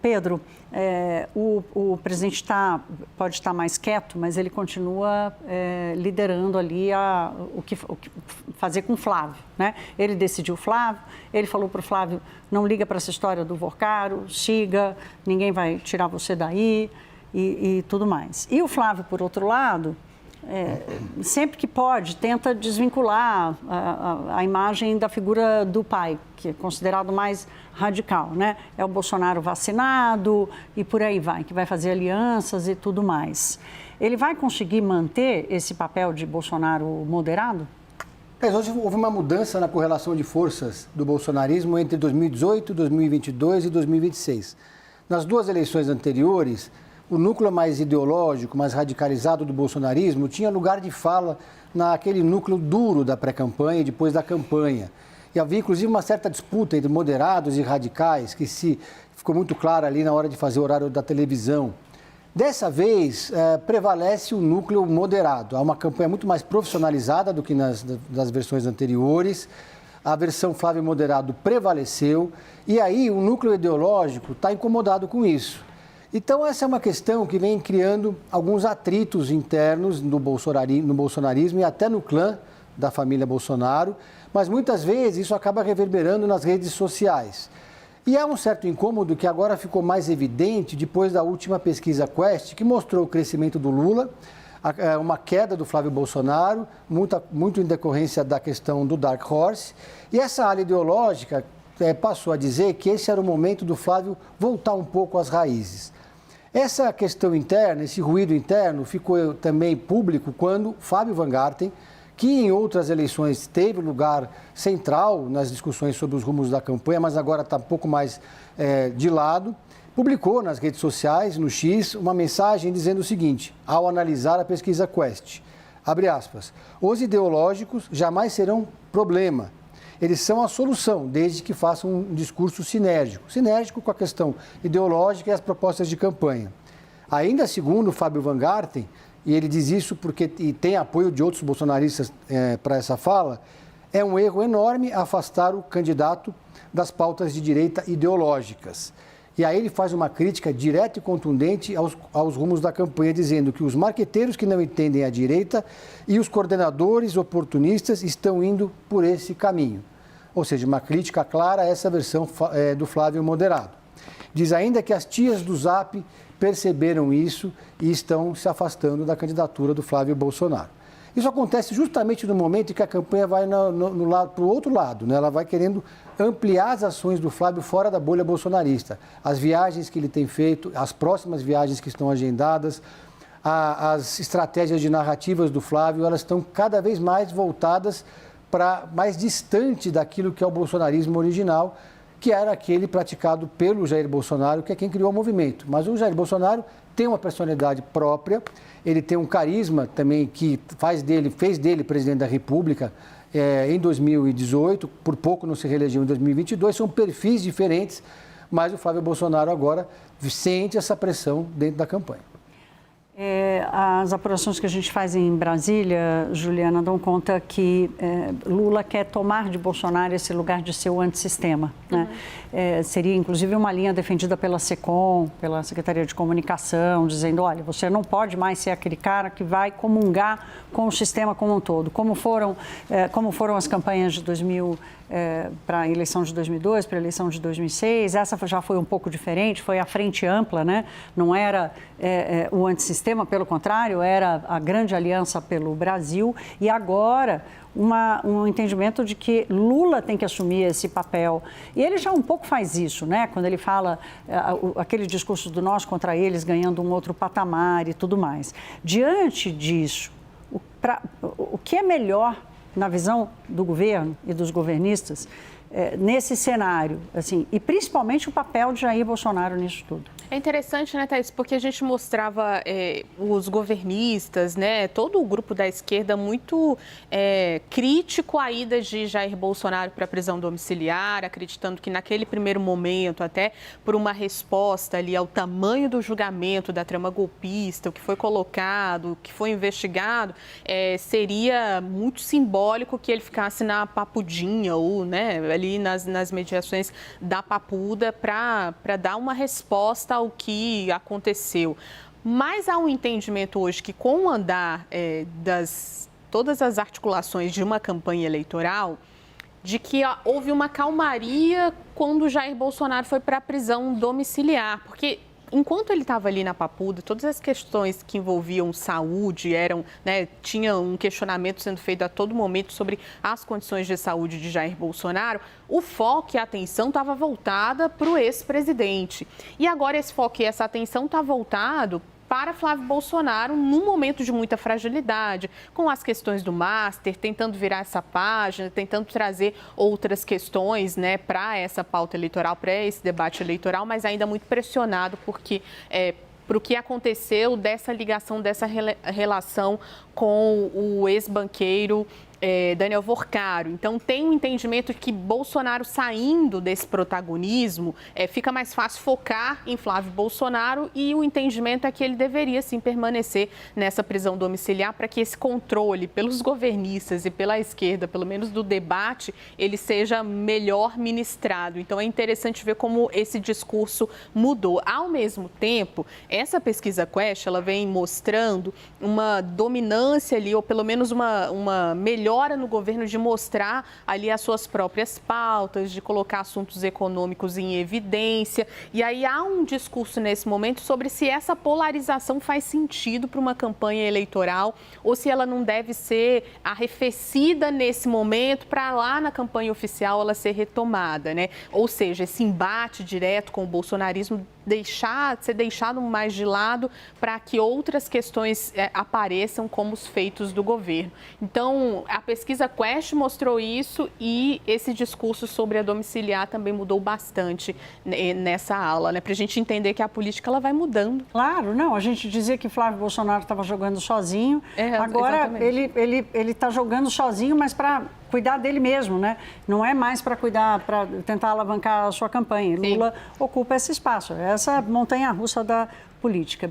Pedro, o presidente pode estar mais quieto, mas ele continua liderando ali o que fazer com o Flávio, né? Ele decidiu o Flávio, ele falou para o Flávio, não liga para essa história do Vorcaro, siga, ninguém vai tirar você daí e tudo mais. E o Flávio, por outro lado, sempre que pode, tenta desvincular a imagem da figura do pai, que é considerado mais radical, né? É o Bolsonaro vacinado e por aí vai, que vai fazer alianças e tudo mais. Ele vai conseguir manter esse papel de Bolsonaro moderado? Hoje houve uma mudança na correlação de forças do bolsonarismo entre 2018, 2022 e 2026. Nas duas eleições anteriores, o núcleo mais ideológico, mais radicalizado do bolsonarismo tinha lugar de fala naquele núcleo duro da pré-campanha e depois da campanha. E havia, inclusive, uma certa disputa entre moderados e radicais, que ficou muito clara ali na hora de fazer o horário da televisão. Dessa vez, prevalece o núcleo moderado. Há uma campanha muito mais profissionalizada do que nas versões anteriores. A versão Flávio Moderado prevaleceu. E aí, o núcleo ideológico está incomodado com isso. Então, essa é uma questão que vem criando alguns atritos internos no bolsonarismo e até no clã da família Bolsonaro, mas muitas vezes isso acaba reverberando nas redes sociais. E há um certo incômodo que agora ficou mais evidente depois da última pesquisa Quest, que mostrou o crescimento do Lula, uma queda do Flávio Bolsonaro, muito em decorrência da questão do Dark Horse, e essa ala ideológica passou a dizer que esse era o momento do Flávio voltar um pouco às raízes. Essa questão interna, esse ruído interno, ficou também público quando Fábio Van Garten, que em outras eleições teve lugar central nas discussões sobre os rumos da campanha, mas agora está um pouco mais de lado, publicou nas redes sociais, no X, uma mensagem dizendo o seguinte, ao analisar a pesquisa Quest, abre aspas, os ideológicos jamais serão problema. Eles são a solução, desde que façam um discurso sinérgico com a questão ideológica e as propostas de campanha. Ainda segundo Fábio Van Garten, e ele diz isso porque tem apoio de outros bolsonaristas para essa fala, é um erro enorme afastar o candidato das pautas de direita ideológicas. E aí ele faz uma crítica direta e contundente aos rumos da campanha, dizendo que os marqueteiros que não entendem a direita e os coordenadores oportunistas estão indo por esse caminho. Ou seja, uma crítica clara a essa versão do Flávio Moderado. Diz ainda que as tias do Zap perceberam isso e estão se afastando da candidatura do Flávio Bolsonaro. Isso acontece justamente no momento em que a campanha vai para o outro lado, né? Ela vai querendo ampliar as ações do Flávio fora da bolha bolsonarista. As viagens que ele tem feito, as próximas viagens que estão agendadas, as estratégias de narrativas do Flávio, elas estão cada vez mais voltadas para mais distante daquilo que é o bolsonarismo original, que era aquele praticado pelo Jair Bolsonaro, que é quem criou o movimento. Mas o Jair Bolsonaro tem uma personalidade própria, ele tem um carisma também que fez dele presidente da República em 2018, por pouco não se reelegeu em 2022, são perfis diferentes, mas o Flávio Bolsonaro agora sente essa pressão dentro da campanha. As apurações que a gente faz em Brasília, Juliana, dão conta que Lula quer tomar de Bolsonaro esse lugar de ser o antissistema, né? Seria, inclusive, uma linha defendida pela SECOM, pela Secretaria de Comunicação, dizendo, olha, você não pode mais ser aquele cara que vai comungar com o sistema como um todo. Como foram as campanhas de 2000 para a eleição de 2002, para a eleição de 2006, essa já foi um pouco diferente, foi a frente ampla, né? Não era o antissistema, pelo contrário, era a grande aliança pelo Brasil e agora um entendimento de que Lula tem que assumir esse papel. E ele já um pouco faz isso, né? Quando ele fala aquele discurso do nós contra eles, ganhando um outro patamar e tudo mais. Diante disso, o que é melhor na visão do governo e dos governistas, nesse cenário, assim, e principalmente o papel de Jair Bolsonaro nisso tudo? É interessante, né, Thaís, porque a gente mostrava os governistas, né, todo o grupo da esquerda muito crítico à ida de Jair Bolsonaro para a prisão domiciliar, acreditando que naquele primeiro momento, até por uma resposta ali ao tamanho do julgamento da trama golpista, o que foi colocado, o que foi investigado, seria muito simbólico que ele ficasse na papudinha ou, né, ali nas mediações da Papuda para dar uma resposta ao que aconteceu. Mas há um entendimento hoje que, com o andar todas as articulações de uma campanha eleitoral, de que houve uma calmaria quando Jair Bolsonaro foi para a prisão domiciliar, porque enquanto ele estava ali na Papuda, todas as questões que envolviam saúde tinha um questionamento sendo feito a todo momento sobre as condições de saúde de Jair Bolsonaro, o foco e a atenção estava voltada para o ex-presidente. E agora esse foco e essa atenção está voltado para Flávio Bolsonaro num momento de muita fragilidade, com as questões do Master, tentando virar essa página, tentando trazer outras questões para essa pauta eleitoral, para esse debate eleitoral, mas ainda muito pressionado porque para o que aconteceu dessa ligação, dessa relação com o ex-banqueiro Daniel Vorcaro. Então, tem um entendimento que Bolsonaro saindo desse protagonismo, fica mais fácil focar em Flávio Bolsonaro, e o entendimento é que ele deveria, sim, permanecer nessa prisão domiciliar para que esse controle pelos governistas e pela esquerda, pelo menos do debate, ele seja melhor ministrado. Então, é interessante ver como esse discurso mudou. Ao mesmo tempo, essa pesquisa Quest, ela vem mostrando uma dominância ali, ou pelo menos uma melhora no governo de mostrar ali as suas próprias pautas, de colocar assuntos econômicos em evidência. E aí há um discurso nesse momento sobre se essa polarização faz sentido para uma campanha eleitoral ou se ela não deve ser arrefecida nesse momento para lá na campanha oficial ela ser retomada, né? Ou seja, esse embate direto com o bolsonarismo ser deixado mais de lado para que outras questões apareçam como os feitos do governo. Então, a pesquisa Quest mostrou isso e esse discurso sobre a domiciliar também mudou bastante nessa ala, né? Para a gente entender que a política ela vai mudando. Claro, não, a gente dizia que Flávio Bolsonaro estava jogando sozinho, agora ele está jogando sozinho, mas para cuidar dele mesmo, né? Não é mais para tentar alavancar a sua campanha. Lula ocupa esse espaço, essa montanha-russa da política.